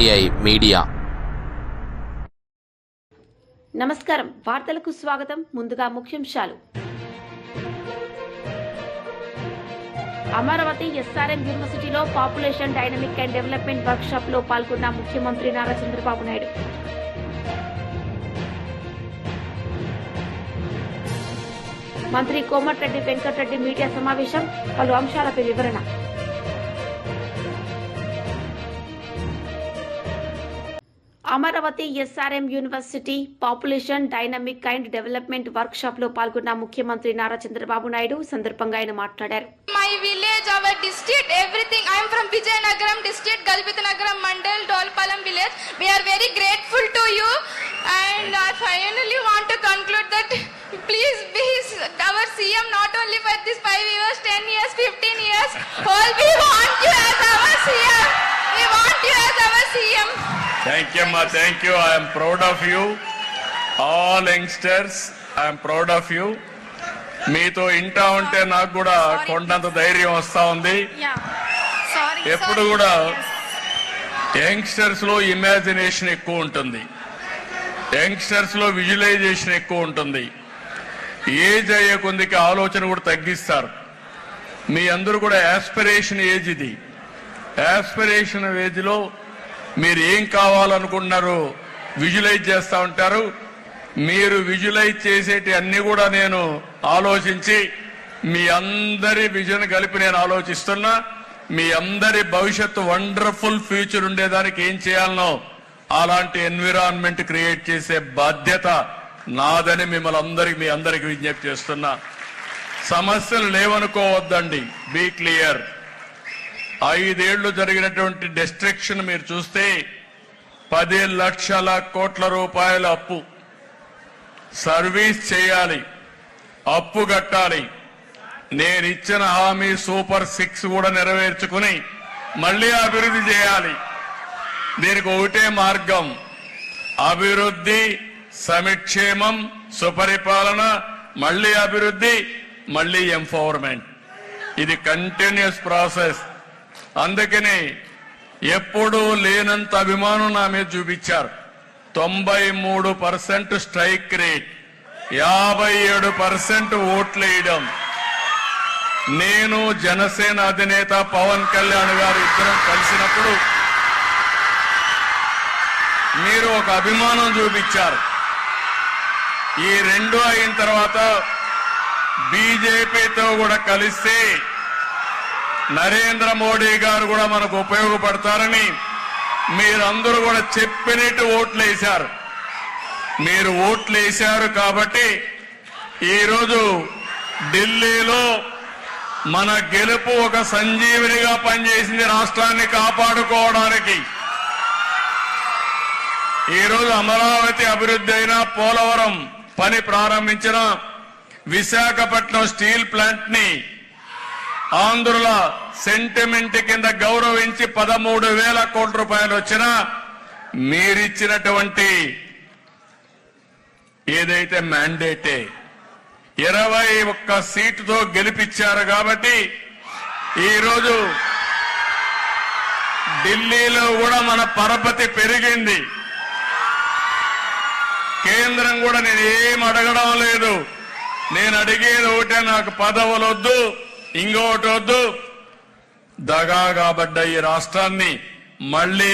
RTI media. నమస్కారం, వార్తలకు స్వాగతం. ముందుగా ముఖ్యాంశాలు. అమరావతి SRM యూనివర్సిటీలో population dynamic and development workshop లో పాల్గొన్న ముఖ్యమంత్రి నారా చంద్రబాబు నాయుడు. మంత్రి కోమటిరెడ్డి వెంకటరెడ్డి మీడియా సమావేశం, పలు అంశాలపై వివరణ. Amaravati SRM university population dynamic and development work shop లో పాల్గొన్న ముఖ్యమంత్రి నారా చంద్రబాబు నాయుడు. సందర్భంగా ఆయన మాట్లాడారు. My village, our district, everything. I am from Vijayanagaram district, Galpitnagaram Mandal, Dolpalam village. We are very grateful to you, and I finally want to conclude that please be our CM not only for this 5 years, 10 years, 15 years. All we want you as our CM. We want you as our CM. Thank you, ma. Thank you. I am proud of you. All youngsters, I am proud of you. మీతో ఇంటా ఉంటే నాకు కూడా కొండంత ధైర్యం వస్తా ఉంది. ఎప్పుడు కూడా యంగ్స్టర్స్ లో ఇమాజినేషన్ ఎక్కువ ఉంటుంది, యంగ్స్టర్స్ లో విజువలైజేషన్ ఎక్కువ ఉంటుంది. ఏజ్ అయ్యే కొద్దికి ఆలోచన కూడా తగ్గిస్తారు. మీ అందరూ కూడా యాస్పిరేషన్ ఏజ్ ఇది. యాస్పిరేషన్ ఏజ్ లో మీరు ఏం కావాలనుకుంటున్నారో విజువలైజ్ చేస్తూ ఉంటారు. మీరు విజువలైజ్ చేసేటి అన్ని కూడా నేను ఆలోచించి మీ అందరి విజన్ కలిపి నేను ఆలోచిస్తున్నా. మీ అందరి భవిష్యత్తు వండర్ఫుల్ ఫ్యూచర్ ఉండేదానికి ఏం చేయాలనో అలాంటి ఎన్విరాన్మెంట్ క్రియేట్ చేసే బాధ్యత నాదని మిమ్మల్ని మీ అందరికి విజ్ఞప్తి చేస్తున్నా. సమస్యలు లేవనుకోవద్దండి, బీ క్లియర్. 5 ఏళ్లు జరిగినటువంటి డిస్ట్రక్షన్ మీరు చూస్తే 10 లక్షల కోట్ల రూపాయల అప్పు. సర్వీస్ చేయాలి, అప్పు కట్టాలి. నేను ఇచ్చిన హామీ సూపర్ 6 కూడా నెరవేర్చుకుని మళ్లీ అభివృద్ధి చేయాలి. దీనికి ఒకటే మార్గం, అభివృద్ధి, సంక్షేమం, సుపరిపాలన, మళ్లీ అభివృద్ధి, మళ్లీ ఎంపవర్మెంట్. ఇది కంటిన్యూస్ ప్రాసెస్. అందుకని ఎప్పుడూ లేనంత అభిమానం నా మీద చూపించారు. 93% స్ట్రైక్ రేట్, 57% ఓట్లు వేయడం. నేను జనసేన అధినేత పవన్ కళ్యాణ్ గారు ఇద్దరం కలిసినప్పుడు మీరు ఒక అభిమానం చూపించారు. ఈ రెండు అయిన తర్వాత బీజేపీతో కూడా కలిస్తే నరేంద్ర మోడీ గారు కూడా మనకు ఉపయోగపడతారని మీరందరూ కూడా చెప్పినట్టు ఓట్లు వేశారు. మీరు ఓట్లు వేశారు కాబట్టి ఈరోజు ఢిల్లీలో మన గెలుపు ఒక సంజీవినిగా పనిచేసింది రాష్ట్రాన్ని కాపాడుకోవడానికి. ఈరోజు అమరావతి అభివృద్ధి అయినా, పోలవరం పని ప్రారంభించిన, విశాఖపట్నం స్టీల్ ప్లాంట్ ని ఆంధ్రుల సెంటిమెంట్ కింద గౌరవించి 13,000 కోట్ల రూపాయలు వచ్చినా మీరిచ్చినటువంటి ఏదైతే మ్యాండేటే 21 సీటుతో గెలిపించారు. కాబట్టి ఈరోజు ఢిల్లీలో కూడా మన పరపతి పెరిగింది. కేంద్రం కూడా నేను ఏం అడగడం లేదు. నేను అడిగేది ఒకటే, నాకు పదవులు వద్దు, ఇంకోటి వద్దు. దగా కాబడ్డ ఈ రాష్ట్రాన్ని మళ్లీ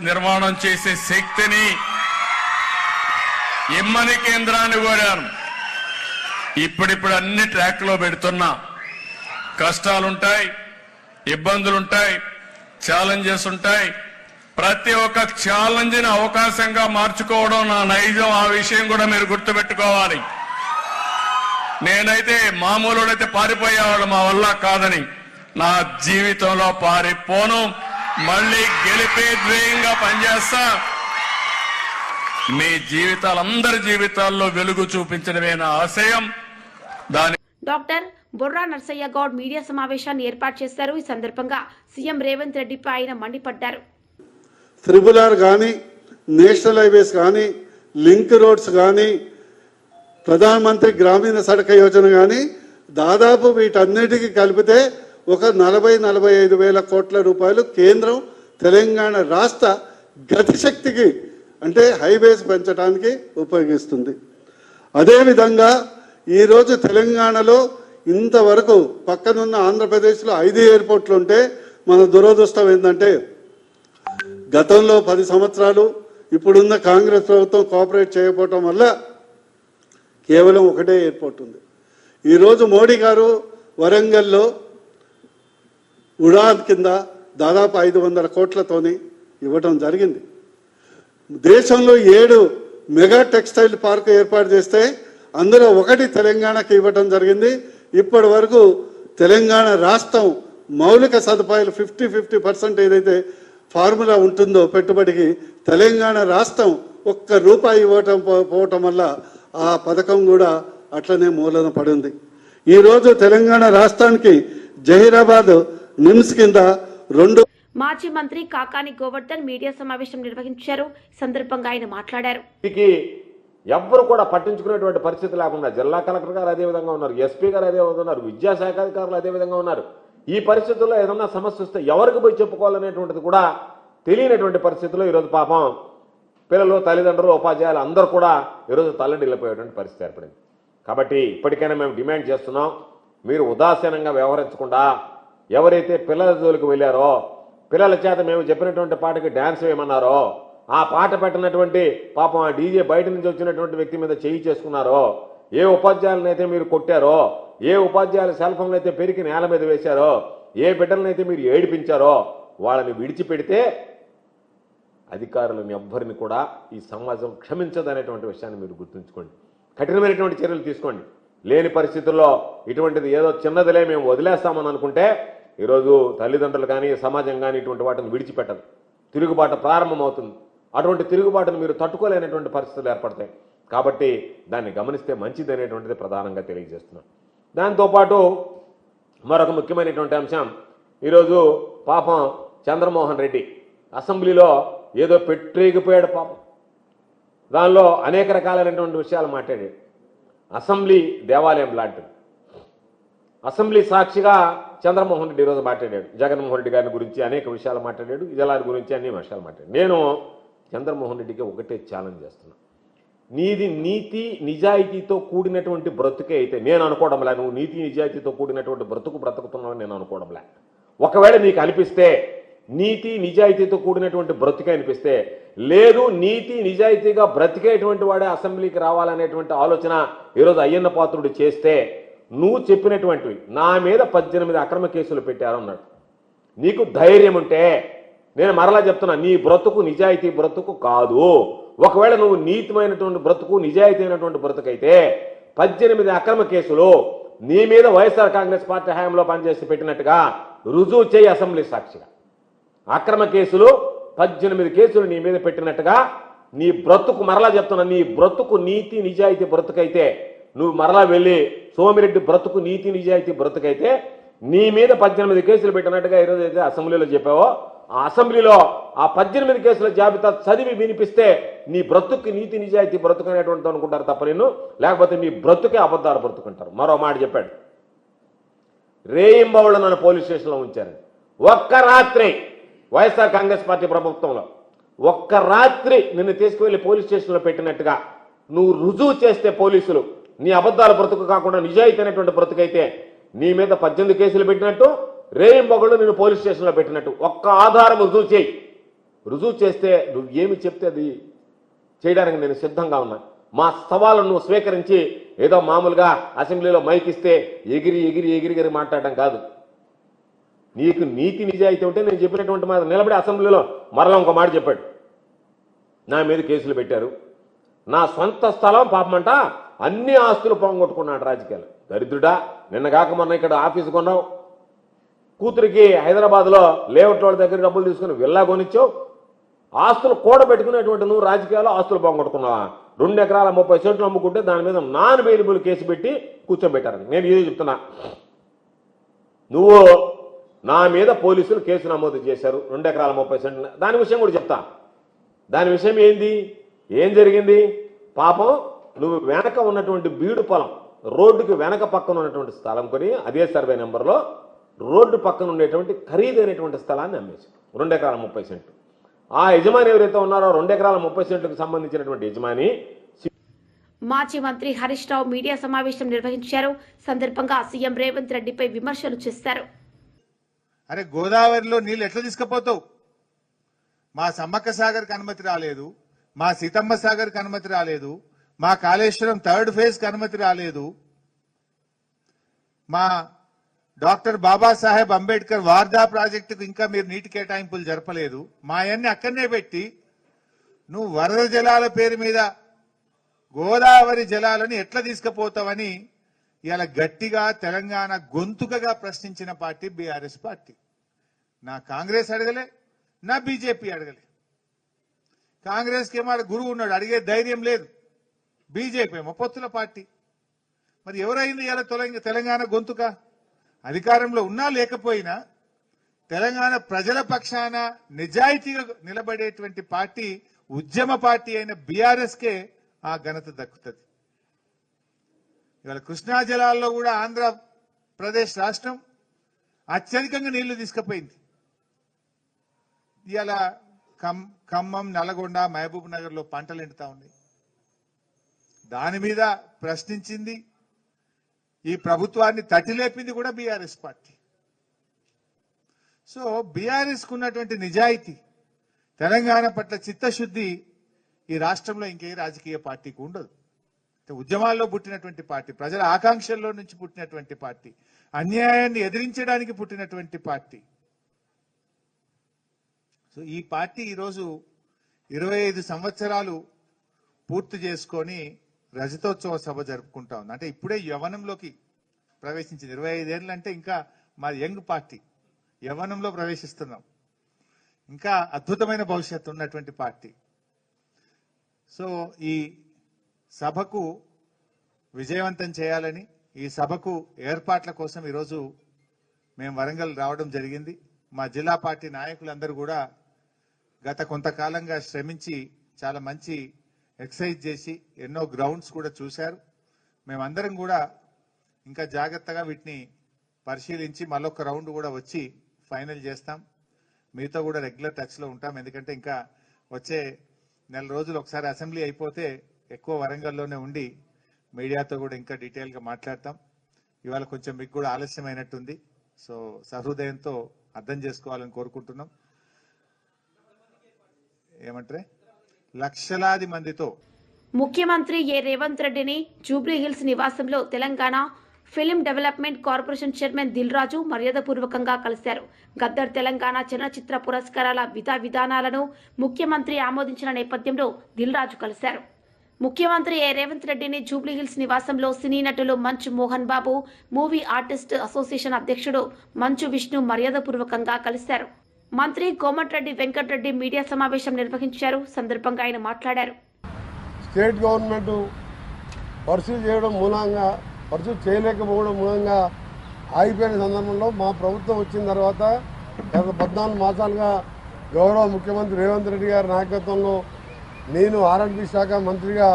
నిర్మాణం చేసే శక్తిని ఇమ్మని కేంద్రాన్ని కోరాను. ఇప్పుడిప్పుడు అన్ని ట్రాక్ లో పెడుతున్నా. కష్టాలుంటాయి, ఇబ్బందులుంటాయి, ఛాలెంజెస్ ఉంటాయి. ప్రతి ఒక్క ఛాలెంజ్ ని అవకాశంగా మార్చుకోవడం నా నైజం. ఆ విషయం కూడా మీరు గుర్తుపెట్టుకోవాలి. నేనైతే మామూలుడైతే పారిపోయేవాళ్ళు, మా వల్ల కాదని. నా జీవితంలో పారిపోను, మళ్లీ గెలిపే ధ్యేయంగా పనిచేస్తా. మీ జీవితాలందరి జీవితాల్లో వెలుగు చూపించడమే నా ఆశయం. డాక్టర్ బొర్రా నర్సయ్య గౌడ్ మీడియా సమావేశాన్ని ఏర్పాటు చేశారు. ఈ సందర్భంగా సీఎం రేవంత్ రెడ్డిపై ఆయన మండిపడ్డారు. త్రిబుల్ ఆర్ కానీ, నేషనల్ హైవేస్ కానీ, లింక్ రోడ్స్ కానీ, ప్రధానమంత్రి గ్రామీణ సడక యోజన కానీ, దాదాపు వీటన్నిటికీ కలిపితే ఒక 40-45 వేల కోట్ల రూపాయలు కేంద్రం తెలంగాణ రాష్ట్ర గతిశక్తికి అంటే హైవేస్ పెంచడానికి ఉపయోగిస్తుంది. అదేవిధంగా ఈరోజు తెలంగాణలో ఇంతవరకు పక్కనున్న ఆంధ్రప్రదేశ్లో 5 ఎయిర్పోర్ట్లు ఉంటే మన దురదృష్టం ఏంటంటే గతంలో 10 సంవత్సరాలు ఇప్పుడున్న కాంగ్రెస్ ప్రభుత్వం కోఆపరేట్ చేయకపోవటం వల్ల కేవలం ఒకటే ఎయిర్పోర్ట్ ఉంది. ఈరోజు మోడీ గారు వరంగల్లో ఉడాన్ కింద దాదాపు 500 కోట్లతోని ఇవ్వటం జరిగింది. దేశంలో 7 మెగా టెక్స్టైల్ పార్క్ ఏర్పాటు చేస్తే అందులో ఒకటి తెలంగాణకి ఇవ్వటం జరిగింది. ఇప్పటి వరకు తెలంగాణ రాష్ట్రం మౌలిక సదుపాయాలు 50% ఏదైతే ఫార్ములా ఉంటుందో పెట్టుబడికి తెలంగాణ రాష్ట్రం ₹1 పోవటం వల్ల ఆ పథకం కూడా అట్లనే మూలన పడింది. ఈరోజు తెలంగాణ రాష్ట్రానికి జహీరాబాద్ నిమ్స్ కింద 2 మాజీ మంత్రి కాకాని గోవర్ధన్ మీడియా సమావేశం నిర్వహించారు. ఈ సందర్భంగా ఆయన మాట్లాడారు. ఎవ్వరు కూడా పట్టించుకునేటువంటి పరిస్థితి లేకుండా జిల్లా కలెక్టర్ గారు అదే విధంగా ఉన్నారు, ఎస్పీ గారు అదే విధంగా ఉన్నారు, విద్యాశాఖ అధికారులు అదే విధంగా ఉన్నారు. ఈ పరిస్థితుల్లో ఏదన్నా సమస్య వస్తే ఎవరికి పోయి చెప్పుకోవాలనేటువంటిది కూడా తెలియనటువంటి పరిస్థితుల్లో ఈరోజు పాపం పిల్లలు, తల్లిదండ్రులు, ఉపాధ్యాయులు అందరూ కూడా ఈరోజు తల్లడిల్లిపోయేటువంటి పరిస్థితి ఏర్పడింది. కాబట్టి ఇప్పటికైనా మేము డిమాండ్ చేస్తున్నాం, మీరు ఉదాసీనంగా వ్యవహరించకుండా ఎవరైతే పిల్లల జోలికి వెళ్ళారో, పిల్లల చేత మేము చెప్పినటువంటి పాటకి డ్యాన్స్ వేయమన్నారో, ఆ పాట పెట్టినటువంటి పాపం ఆ డీజే బయట నుంచి వచ్చినటువంటి వ్యక్తి మీద చేయి చేసుకున్నారో, ఏ ఉపాధ్యాయులనైతే మీరు కొట్టారో, ఏ ఉపాధ్యాయుల సెల్ ఫోన్లు అయితే పెరిగి నేల మీద వేశారో, ఏ బిడ్డలనైతే మీరు ఏడిపించారో వాళ్ళని విడిచిపెడితే అధికారులను ఎవ్వరిని కూడా ఈ సమాజం క్షమించదనేటువంటి విషయాన్ని మీరు గుర్తుంచుకోండి. కఠినమైనటువంటి చర్యలు తీసుకోండి. లేని పరిస్థితుల్లో ఇటువంటిది ఏదో చిన్నదిలే మేము వదిలేస్తామని అనుకుంటే ఈరోజు తల్లిదండ్రులు కానీ సమాజం కానీ ఇటువంటి వాటిని విడిచిపెట్టదు. తిరుగుబాటు ప్రారంభమవుతుంది. అటువంటి తిరుగుబాటును మీరు తట్టుకోలేనటువంటి పరిస్థితులు ఏర్పడతాయి. కాబట్టి దాన్ని గమనిస్తే మంచిది అనేటువంటిది ప్రధానంగా తెలియజేస్తున్నాం. దాంతోపాటు మరొక ముఖ్యమైనటువంటి అంశం, ఈరోజు పాపం చంద్రమోహన్ రెడ్డి అసెంబ్లీలో ఏదో పెట్టేగిపోయాడు పాపం. దానిలో అనేక రకాలైనటువంటి విషయాలు మాట్లాడాడు. అసెంబ్లీ దేవాలయం లాంటిది. అసెంబ్లీ సాక్షిగా చంద్రమోహన్ రెడ్డి ఈరోజు మాట్లాడాడు. జగన్మోహన్ రెడ్డి గారి గురించి అనేక విషయాలు మాట్లాడాడు, విజయలారి గురించి అన్ని విషయాలు మాట్లాడాడు. నేను చంద్రమోహన్ రెడ్డికి ఒకటే ఛాలెంజ్ చేస్తున్నా, నీది నీతి నిజాయితీతో కూడినటువంటి బ్రతుకే అయితే, నేను అనుకోవడంలే నువ్వు నీతి నిజాయితీతో కూడినటువంటి బ్రతుకుతున్నావని నేను అనుకోవడంలే. ఒకవేళ నీకు అనిపిస్తే నీతి నిజాయితీతో కూడినటువంటి బ్రతికే అనిపిస్తే, లేదు నీతి నిజాయితీగా బ్రతికేటువంటి వాడే అసెంబ్లీకి రావాలనేటువంటి ఆలోచన ఈరోజు అయ్యన్న పాత్రుడు చేస్తే, నువ్వు చెప్పినటువంటివి నా మీద 18 అక్రమ కేసులు పెట్టారన్నాడు. నీకు ధైర్యం ఉంటే నేను మరలా చెప్తున్నా, నీ బ్రతుకు నిజాయితీ బ్రతుకు కాదు. ఒకవేళ నువ్వు నీతిమైనటువంటి బ్రతుకు నిజాయితీ అయినటువంటి బ్రతుకైతే 18 అక్రమ కేసులు నీ మీద వైఎస్ఆర్ కాంగ్రెస్ పార్టీ హయాంలో పనిచేసి పెట్టినట్టుగా రుజువు చేయి. అసెంబ్లీ సాక్షిగా అక్రమ కేసులు 18 కేసులు నీ మీద పెట్టినట్టుగా నీ బ్రతుకు, మరలా చెప్తున్నా, నీ బ్రతుకు నీతి నిజాయితీ బ్రతుకైతే, నువ్వు మరలా వెళ్ళి సోమిరెడ్డి బ్రతుకు నీతి నిజాయితీ బ్రతుకైతే నీ మీద 18 కేసులు పెట్టినట్టుగా ఈరోజు అయితే అసెంబ్లీలో చెప్పావో, ఆ అసెంబ్లీలో ఆ 18 కేసుల జాబితా చదివి వినిపిస్తే నీ బ్రతుక్కి నీతి నిజాయితీ బ్రతుకు అనేటువంటి అనుకుంటారు తప్ప నిన్ను, లేకపోతే నీ బ్రతుకే అబద్ధాలు బ్రతుకుంటారు. మరో మాట చెప్పాడు, రేయింబవళ్ళు నన్ను పోలీస్ స్టేషన్లో ఉంచారు. ఒక్క రాత్రి వైఎస్ఆర్ కాంగ్రెస్ పార్టీ ప్రభుత్వంలో ఒక్క రాత్రి నిన్ను తీసుకువెళ్ళి పోలీస్ స్టేషన్లో పెట్టినట్టుగా నువ్వు రుజువు చేస్తే పోలీసులు నీ అబద్ధాల బ్రతుకు కాకుండా నిజాయితీ అయినటువంటి బ్రతుకైతే నీ మీద 18 కేసులు పెట్టినట్టు, రేయింబవళ్ళు నిన్ను పోలీస్ స్టేషన్లో పెట్టినట్టు ఒక్క ఆధారం రుజువు చేయి. రుజువు చేస్తే నువ్వు ఏమి చెప్తే అది చేయడానికి నేను సిద్ధంగా ఉన్నా. మా సవాళ్ళను నువ్వు స్వీకరించి ఏదో మామూలుగా అసెంబ్లీలో మైక్ ఇస్తే ఎగిరి మాట్లాడడం కాదు. నీకు నీతి నిజాయితీ ఉంటే నేను చెప్పినటువంటి మాట నిలబడి అసెంబ్లీలో మరలా ఇంకో మాట చెప్పాడు, నా మీద కేసులు పెట్టారు, నా సొంత స్థలం పాపమంట అన్ని ఆస్తులు పోగొట్టుకున్నాడు రాజకీయాలు. దరిద్రుడా, నిన్నగాక మొన్న ఇక్కడ ఆఫీసు కొన్నావు, కూతురికి హైదరాబాద్లో లేఅవుట్ వాళ్ళ దగ్గర డబ్బులు తీసుకుని విల్లా కొనిచ్చావు, ఆస్తులు కూడబెట్టుకునేటువంటి నువ్వు రాజకీయాల్లో ఆస్తులు పోగొట్టుకున్నావా? 2 ఎకరాల 30 సెంట్లు అమ్ముకుంటే దాని మీద నాన్ బెయిలబుల్ కేసు పెట్టి కూర్చోబెట్టారని నేను ఇదే చెప్తున్నా. నువ్వు నా మీద పోలీసులు కేసు నమోదు చేశారు 2 ఎకరాల 30 సెంట్లు. దాని విషయం కూడా చెప్తా. దాని విషయం ఏంది, ఏం జరిగింది? పాపం నువ్వు వెనక ఉన్నటువంటి బీడు పొలం, రోడ్డుకి వెనక పక్కన ఉన్నటువంటి స్థలం కొని అదే సర్వే నెంబర్లో రోడ్డు పక్కన ఉండేటువంటి ఖరీదైనటువంటి స్థలాన్ని అమ్మేశావు. 2 ఎకరాల 30 సెంట్లు. ఆ యజమాని ఎవరైతే ఉన్నారో 2 ఎకరాల 30 సెంట్లకు సంబంధించినటువంటి యజమాని మాజీ మంత్రి హరీష్ రావు మీడియా సమావేశం నిర్వహించారు. సందర్భంగా సీఎం రేవంత్ రెడ్డిపై విమర్శలు చేశారు. అరే గోదావరిలో నీళ్ళు ఎట్లా తీసుకుపోతావు? మా సమ్మక్క సాగర్కి అనుమతి రాలేదు, మా సీతమ్మ సాగర్కి అనుమతి రాలేదు, మా కాళేశ్వరం 3rd ఫేజ్కి అనుమతి రాలేదు, మా డాక్టర్ బాబాసాహెబ్ అంబేద్కర్ వార్దా ప్రాజెక్టుకు ఇంకా మీరు నీటి కేటాయింపులు జరపలేదు. మా అన్ని అక్కడనే పెట్టి నువ్వు వరద జలాల పేరు మీద గోదావరి జలాలను ఎట్లా తీసుకుపోతావని ఇలా గట్టిగా తెలంగాణ గొంతుకగా ప్రశ్నించిన పార్టీ బీఆర్ఎస్ పార్టీ. నా కాంగ్రెస్ అడగలే, నా బీజేపీ అడగలే. కాంగ్రెస్కి ఏమో గురువు ఉన్నాడు, అడిగే ధైర్యం లేదు. బీజేపీ ఏమో పొత్తుల పార్టీ. మరి ఎవరైంది ఇలా తెలంగాణ గొంతుక? అధికారంలో ఉన్నా లేకపోయినా తెలంగాణ ప్రజల పక్షాన నిజాయితీగా నిలబడేటువంటి పార్టీ, ఉద్యమ పార్టీ అయిన బీఆర్ఎస్కే ఆ ఘనత దక్కుతుంది. ఇవాళ కృష్ణా జలాల్లో కూడా ఆంధ్రప్రదేశ్ రాష్ట్రం అత్యధికంగా నీళ్లు తీసుకుపోయింది. ఇవాళ ఖమ్మం, నల్గొండ, మహబూబ్ నగర్ లో పంటలు ఎండుతా ఉన్నాయి. దాని మీద ప్రశ్నించింది, ఈ ప్రభుత్వాన్ని తట్టిలేపింది కూడా బీఆర్ఎస్ పార్టీ. సో బీఆర్ఎస్ కు ఉన్నటువంటి నిజాయితీ, తెలంగాణ పట్ల చిత్తశుద్ధి ఈ రాష్ట్రంలో ఇంకే రాజకీయ పార్టీకి ఉండదు. ఉద్యమాల్లో పుట్టినటువంటి పార్టీ, ప్రజల ఆకాంక్షల్లో నుంచి పుట్టినటువంటి పార్టీ, అన్యాయాన్ని ఎదిరించడానికి పుట్టినటువంటి పార్టీ. సో ఈ పార్టీ ఈరోజు 25 సంవత్సరాలు పూర్తి చేసుకొని రజతోత్సవ సభ జరుపుకుంటా ఉంది. అంటే ఇప్పుడే యవ్వనంలోకి ప్రవేశించింది. 25 ఏళ్ళు అంటే ఇంకా మా యంగ్ పార్టీ, యవ్వనంలో ప్రవేశిస్తున్నాం. ఇంకా అద్భుతమైన భవిష్యత్తు ఉన్నటువంటి పార్టీ. సో ఈ సభకు విజయవంతం చేయాలని, ఈ సభకు ఏర్పాట్ల కోసం ఈరోజు మేము వరంగల్ రావడం జరిగింది. మా జిల్లా పార్టీ నాయకులందరూ కూడా గత కొంతకాలంగా శ్రమించి చాలా మంచి ఎక్సర్సైజ్ చేసి ఎన్నో గ్రౌండ్స్ కూడా చూశారు. మేమందరం కూడా ఇంకా జాగ్రత్తగా వీటిని పరిశీలించి మళ్ళొక రౌండ్ కూడా వచ్చి ఫైనల్ చేస్తాం. మీతో కూడా రెగ్యులర్ టచ్లో ఉంటాం. ఎందుకంటే ఇంకా వచ్చే నెల రోజులు ఒకసారి అసెంబ్లీ అయిపోతే ఎక్కువ వరంగల్లోనే ఉండి మీడియాతో కూడా ఇంకా డీటెయిల్గా మాట్లాడతాం. ఇవాళ కొంచెం మీకు కూడా ఆలస్యమైనట్టుంది. సో సహృదయంతో అర్థం చేసుకోవాలని కోరుకుంటున్నాం. ఏమంటారే, లక్షలాది మందితో ముఖ్యమంత్రి రేవంత్ రెడ్డిని జూబ్లీ హిల్స్ నివాసంలో Telangana film development corporation chairman Dil Raju మర్యాదపూర్వకంగా కలిశారు. గద్దర్ తెలంగాణ చలనచిత్ర పురస్కారాల విధానాలను ముఖ్యమంత్రి ఆమోదించిన నేపథ్యంలో దిల్ రాజు కలిశారు. ముఖ్యమంత్రి రేవంత్ రెడ్డిని జూబ్లీ హిల్స్ నివాసంలో సినీ నటులు మంచు Mohan Babu, movie artist association అధ్యక్షుడు మంచు విష్ణు మర్యాదపూర్వకంగా కలిశారు. మంత్రి కోమటిరెడ్డి వెంకటరెడ్డి మీడియా సమావేశం నిర్వహించారు. సందర్భంగా ఆయన మాట్లాడారు. స్టేట్ గవర్నమెంట్ పర్సూ చేయలేకపోవడం మూలంగా ఆగిపోయిన సందర్భంలో మా ప్రభుత్వం వచ్చిన తర్వాత గత 14 మాసాలుగా గౌరవ ముఖ్యమంత్రి రేవంత్ రెడ్డి గారి నాయకత్వంలో నేను R&B శాఖ మంత్రిగా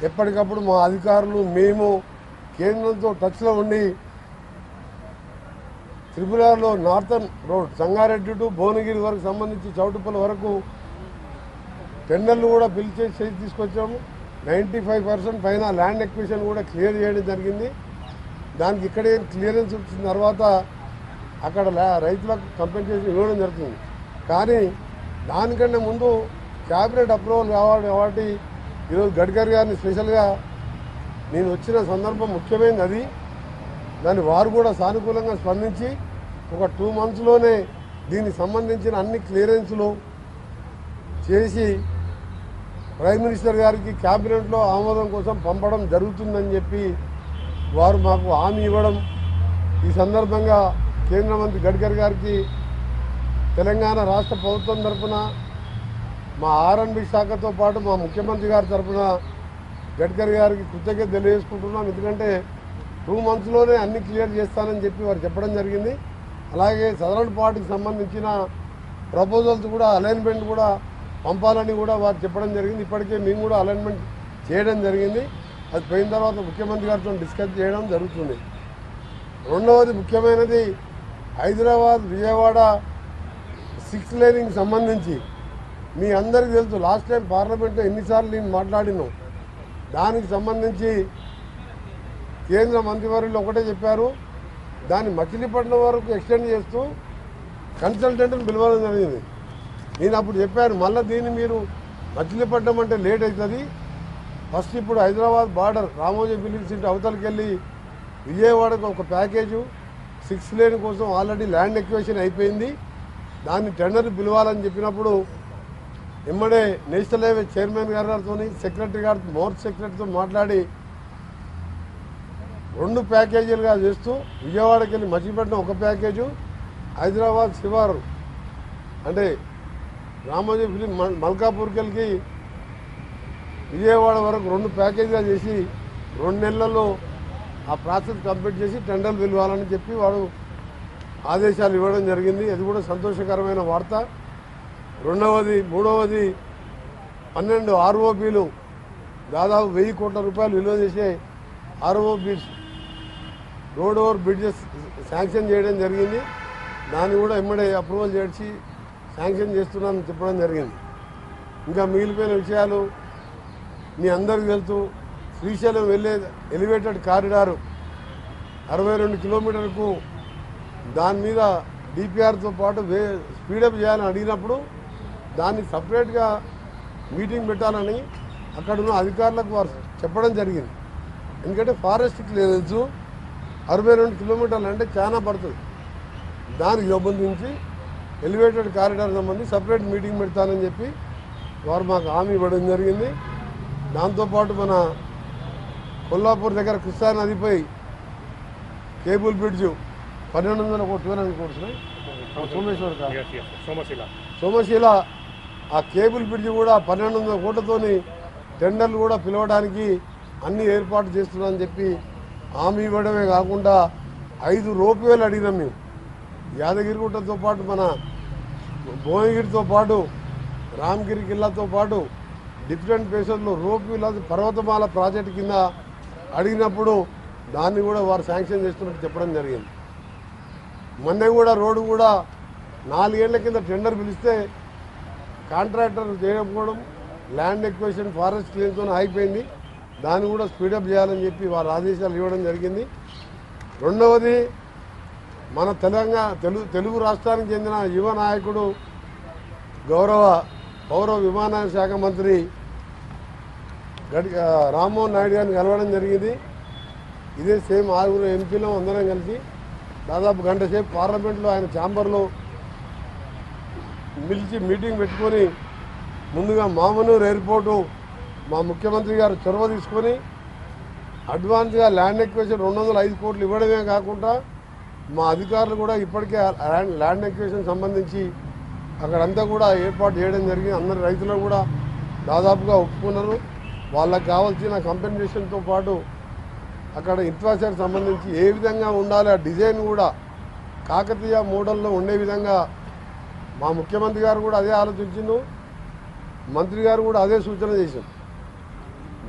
ఎప్పటికప్పుడు మా అధికారులు మేము కేంద్రంతో టచ్లో ఉండి త్రిపురలో northern road Sangareddy to Bhuvanagiri వరకు సంబంధించి చౌటుపల్లి వరకు టెండర్లు కూడా పిలిచేసి తీసుకొచ్చాము. 95% పైన ల్యాండ్ ఎక్విజిషన్ కూడా క్లియర్ చేయడం జరిగింది. దానికి ఇక్కడే క్లియరెన్స్ వచ్చిన తర్వాత అక్కడ రైతులకు కంపెన్సేషన్ ఇవ్వడం జరుగుతుంది. కానీ దానికంటే ముందు క్యాబినెట్ అప్రూవల్ కావాలి కాబట్టి ఈరోజు గడ్కరీ గారిని స్పెషల్గా నేను వచ్చిన సందర్భం ముఖ్యమైనది అది. దాన్ని వారు కూడా సానుకూలంగా స్పందించి ఒక 2 మంత్స్లోనే దీనికి సంబంధించిన అన్ని క్లియరెన్స్లు చేసి ప్రైమ్ మినిస్టర్ గారికి క్యాబినెట్లో ఆమోదం కోసం పంపడం జరుగుతుందని చెప్పి వారు మాకు హామీ ఇవ్వడం, ఈ సందర్భంగా కేంద్ర మంత్రి గడ్కరీ గారికి తెలంగాణ రాష్ట్ర ప్రభుత్వం తరఫున మా R&B శాఖతో పాటు మా ముఖ్యమంత్రి గారి తరఫున గడ్కరీ గారికి కృతజ్ఞత తెలియజేసుకుంటున్నాం. ఎందుకంటే 2 మంత్స్లోనే అన్ని క్లియర్ చేస్తానని చెప్పి వారు చెప్పడం జరిగింది. అలాగే సదరన్ పార్టీకి సంబంధించిన ప్రపోజల్స్ కూడా అలైన్మెంట్ కూడా పంపాలని కూడా వారు చెప్పడం జరిగింది. ఇప్పటికే మేము కూడా అలైన్మెంట్ చేయడం జరిగింది. అది పోయిన తర్వాత ముఖ్యమంత్రి గారితో డిస్కస్ చేయడం జరుగుతుంది. రెండవది ముఖ్యమైనది హైదరాబాద్, విజయవాడ 6 లేనింగ్ సంబంధించి మీ అందరికీ తెలుసు, లాస్ట్ టైం పార్లమెంట్లో ఎన్నిసార్లు నేను మాట్లాడినాం. దానికి సంబంధించి కేంద్ర మంత్రివర్యులు ఒకటే చెప్పారు, దాన్ని మచిలీపట్నం వరకు ఎక్స్టెండ్ చేస్తూ కన్సల్టెంట్ని పిలవడం జరిగింది. నేను అప్పుడు చెప్పాను, మళ్ళీ దీన్ని మీరు మచిలీపట్నం అంటే లేట్ అవుతుంది, ఫస్ట్ ఇప్పుడు Hyderabad border Ramoji film city అవతలకి వెళ్ళి విజయవాడకు ఒక ప్యాకేజు 6 లేన్ కోసం ఆల్రెడీ ల్యాండ్ ఎక్విజిషన్ అయిపోయింది, దాన్ని టెండర్ పిలవాలని చెప్పినప్పుడు ఎమ్మడే నేషనల్ హైవే చైర్మన్ గారితో సెక్రటరీ గారితో మోర్చ్ సెక్రటరీతో మాట్లాడి 2 ప్యాకేజీలుగా చేస్తూ విజయవాడకి వెళ్ళి మచిలీపట్నం ఒక ప్యాకేజు, హైదరాబాద్ శివారు అంటే రామోజీ ఫిలిం మల్కాపూర్కి వెళ్ళి విజయవాడ వరకు 2 ప్యాకేజీగా చేసి 2 నెలల్లో ఆ ప్రాసెస్ కంప్లీట్ చేసి టెండర్లు పిలవాలని చెప్పి వాడు ఆదేశాలు ఇవ్వడం జరిగింది. అది కూడా సంతోషకరమైన వార్త. మూడవది 12 ఆర్ఓబీలు దాదాపు 1000 కోట్ల రూపాయలు విలువ చేసే ROBs road over bridges sanction చేయడం జరిగింది. దాన్ని కూడా ఎమ్మడే అప్రూవల్ చేసి శాంక్షన్ చేస్తున్నానని చెప్పడం జరిగింది. ఇంకా మిగిలిపోయిన విషయాలు మీ అందరికీ తెలుసు. శ్రీశైలం వెళ్ళే ఎలివేటెడ్ కారిడారు 62 కిలోమీటర్లకు దాని మీద డిపిఆర్తో పాటు స్పీడప్ చేయాలని అడిగినప్పుడు దాన్ని సపరేట్గా మీటింగ్ పెట్టాలని అక్కడున్న అధికారులకు వారు చెప్పడం జరిగింది. ఎందుకంటే ఫారెస్ట్కి తెలుసు 62 కిలోమీటర్లు అంటే చాలా పడుతుంది. దానికి సంబంధించి ఎలివేటెడ్ కారిడార్ సంబంధించి సపరేట్ మీటింగ్ పెడతానని చెప్పి వారు మాకు హామీ ఇవ్వడం జరిగింది. దాంతోపాటు మన కొల్లాపూర్ దగ్గర కృష్ణా నదిపై కేబుల్ బ్రిడ్జ్ 1200 కోట్లు సోమశీల ఆ కేబుల్ బ్రిడ్జ్ కూడా 1200 కోట్లతోని టెండర్లు కూడా పిలవడానికి అన్ని ఏర్పాటు చేస్తున్నామని చెప్పి హామీ ఇవ్వడమే కాకుండా 5 రోప్వేలు అడిగినాం మేము. యాదగిరిగుట్టతో పాటు మన భువనగిరితో పాటు రామగిరి కిల్లాతో పాటు డిఫరెంట్ ప్లేసెస్లో రోప్వేలు పర్వతమాల ప్రాజెక్టు కింద అడిగినప్పుడు దాన్ని కూడా వారు శాంక్షన్ చేస్తున్నట్టు చెప్పడం జరిగింది. మొన్న కూడా రోడ్డు కూడా 4 ఏళ్ల కింద టెండర్ పిలిస్తే కాంట్రాక్టర్ చేయకపోవడం, ల్యాండ్ ఎక్విజిషన్ ఫారెస్ట్ క్లెయిమ్తో అయిపోయింది. దాన్ని కూడా స్పీడప్ చేయాలని చెప్పి వారు ఆదేశాలు ఇవ్వడం జరిగింది. రెండవది మన తెలుగు రాష్ట్రానికి చెందిన యువ నాయకుడు గౌరవ పౌర విమానయాన శాఖ మంత్రి రామ్మోహన్ నాయుడు గారిని కలవడం జరిగింది. ఇదే సేమ్ 6 ఎంపీలు అందరం కలిసి దాదాపు గంట సేపు పార్లమెంట్లో ఆయన ఛాంబర్లో పిలిచి మీటింగ్ పెట్టుకొని ముందుగా మామనూరు ఎయిర్పోర్టు మా ముఖ్యమంత్రి గారు చొరవ తీసుకొని అడ్వాన్స్గా ల్యాండ్ ఎక్విజిషన్ 205 కోట్లు ఇవ్వడమే కాకుండా మా అధికారులు కూడా ఇప్పటికే ల్యాండ్ ఎక్విజిషన్ సంబంధించి అక్కడంతా కూడా ఏర్పాటు చేయడం జరిగింది. అందరు రైతులు కూడా దాదాపుగా ఒప్పుకున్నారు. వాళ్ళకి కావాల్సిన కంపెన్సేషన్తో పాటు అక్కడ ఇన్ఫ్రాస్ట్రక్చర్ సంబంధించి ఏ విధంగా ఉండాలి, ఆ డిజైన్ కూడా కాకతీయ మోడల్లో ఉండే విధంగా మా ముఖ్యమంత్రి గారు కూడా అదే ఆలోచించిండు, మంత్రి గారు కూడా అదే సూచన చేశారు.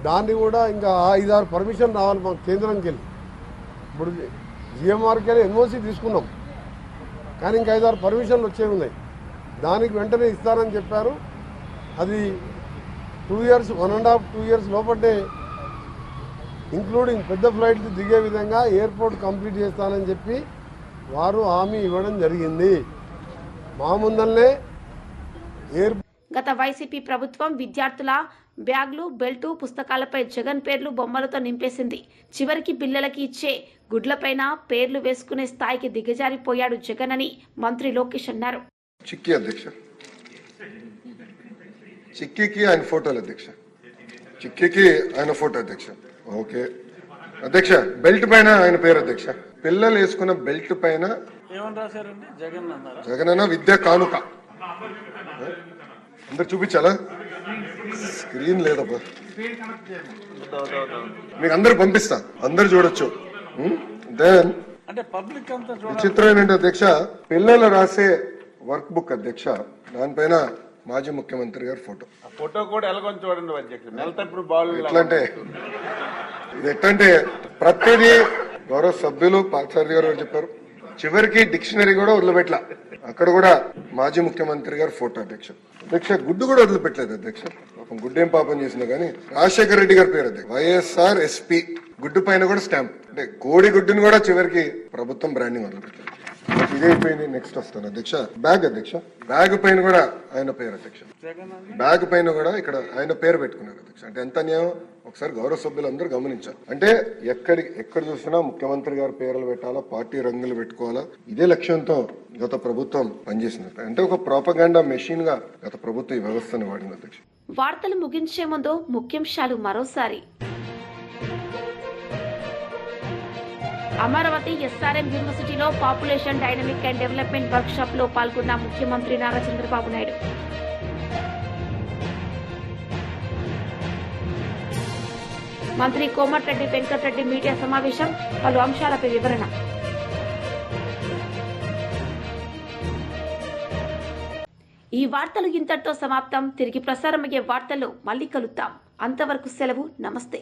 దాన్ని కూడా ఇంకా 5-6 పర్మిషన్ రావాలి మా కేంద్రంకి వెళ్ళి. ఇప్పుడు జిఎంఆర్కి వెళ్ళి ఎన్ఓసి తీసుకున్నాం, కానీ ఇంకా 5-6 పర్మిషన్లు వచ్చేవి ఉన్నాయి. దానికి వెంటనే ఇస్తానని చెప్పారు. అది 2 ఇయర్స్ 1.5-2 ఇయర్స్ లోపటే ఇంక్లూడింగ్ పెద్ద ఫ్లైట్లు దిగే విధంగా ఎయిర్పోర్ట్ కంప్లీట్ చేస్తానని చెప్పి వారు హామీ ఇవ్వడం జరిగింది. మా ముందల్లే గత వైసీపీ ప్రభుత్వం విద్యార్థుల బ్యాగులు, బెల్టు, పుస్తకాలపై జగన్ పేర్లు, బొమ్మలతో నింపేసింది. చివరికి పిల్లలకి ఇచ్చే గుడ్లపైన పేర్లు వేసుకునే స్థాయికి దిగజారిపోయాడు జగన్ అని మంత్రి లోకేష్ అన్నారు. చిక్కీ అధ్యక్ష, చిక్కీకి ఆయన ఫోటోలు అధ్యక్ష, చిక్కీకి ఆయన ఫోటో అధ్యక్ష. ఓకే అధ్యక్ష, బెల్ట్ పైన ఆయన పేరు అధ్యక్ష. పిల్లలు వేసుకున్న బెల్ట్ పైన జగన్ అన్న విద్యా కానుక. అందరు చూపించాలా? స్క్రీన్ లేదబ్బా, మీకు అందరు పంపిస్తా, అందరు చూడొచ్చు. దెన్ విచిత్రం ఏంటంటే అధ్యక్ష, పిల్లలు రాసే వర్క్ బుక్ అధ్యక్ష, దానిపైన మాజీ ముఖ్యమంత్రి గారి ఫోటో. ఫోటో కూడా ఎలాగొని చూడండి అధ్యక్ష. నెలతప్పుడు బాల్ ఎట్లంటే ఇది ఎట్లంటే ప్రతిదీ గౌరవ సభ్యులు పార్థసారథి గారు చెప్పారు, చివరికి డిక్షనరీ కూడా వదిలిపెట్ల. అక్కడ కూడా మాజీ ముఖ్యమంత్రి గారు ఫోటో అధ్యక్ష గుడ్డు కూడా వదిలిపెట్టలేదు అధ్యక్ష. పాపం గుడ్డు ఏం పాపం చేసినా కానీ రాజశేఖర రెడ్డి గారి పేరు అధ్యక్ష, వైఎస్ఆర్ ఎస్పీ, గుడ్డు పైన కూడా స్టాంప్. అంటే కోడి గుడ్డుని కూడా చివరికి ప్రభుత్వం బ్రాండింగ్ వదిలిపెట్టింది. ఇదైపోయింది. నెక్స్ట్ వస్తాను అధ్యక్ష. బ్యాగ్ పైన కూడా ఆయన పేరు అధ్యక్ష, బ్యాగ్ పైన కూడా ఇక్కడ ఆయన పేరు పెట్టుకున్నారు అధ్యక్ష. అంటే ఎంత అన్యాయం ఒకసారి గౌరవ సభ్యులందరూ గమనించాలి. అంటే ఎక్కడ చూసినా ముఖ్యమంత్రి గారి పేర్లు పెట్టాలా, పార్టీ రంగులు పెట్టుకోవాలా, ఇదే లక్ష్యంతో గత ప్రభుత్వం పనిచేసింది. అంటే ఒక ప్రోపగాండా మెషిన్ గా గత ప్రభుత్వం ఈ వ్యవస్థను వాడింది అధ్యక్ష. వార్తలు ముగించే ముందు ముఖ్యాంశాలు మరోసారి. అమరావతి ఎస్ఆర్ఎం యూనివర్సిటీలో population dynamic and development work shop లో పాల్గొన్న ముఖ్యమంత్రి నారా చంద్రబాబు నాయుడు. మంత్రి కోమటిరెడ్డి వెంకటరెడ్డి మీడియా సమావేశం, పలు అంశాలపై వివరణ. ఈ వార్తలు ఇంతటితో సమాప్తం. తిరిగి ప్రసారమయ్యే వార్తల్లో మళ్ళీ కలుద్దాం. అంతవరకు సెలవు. నమస్తే.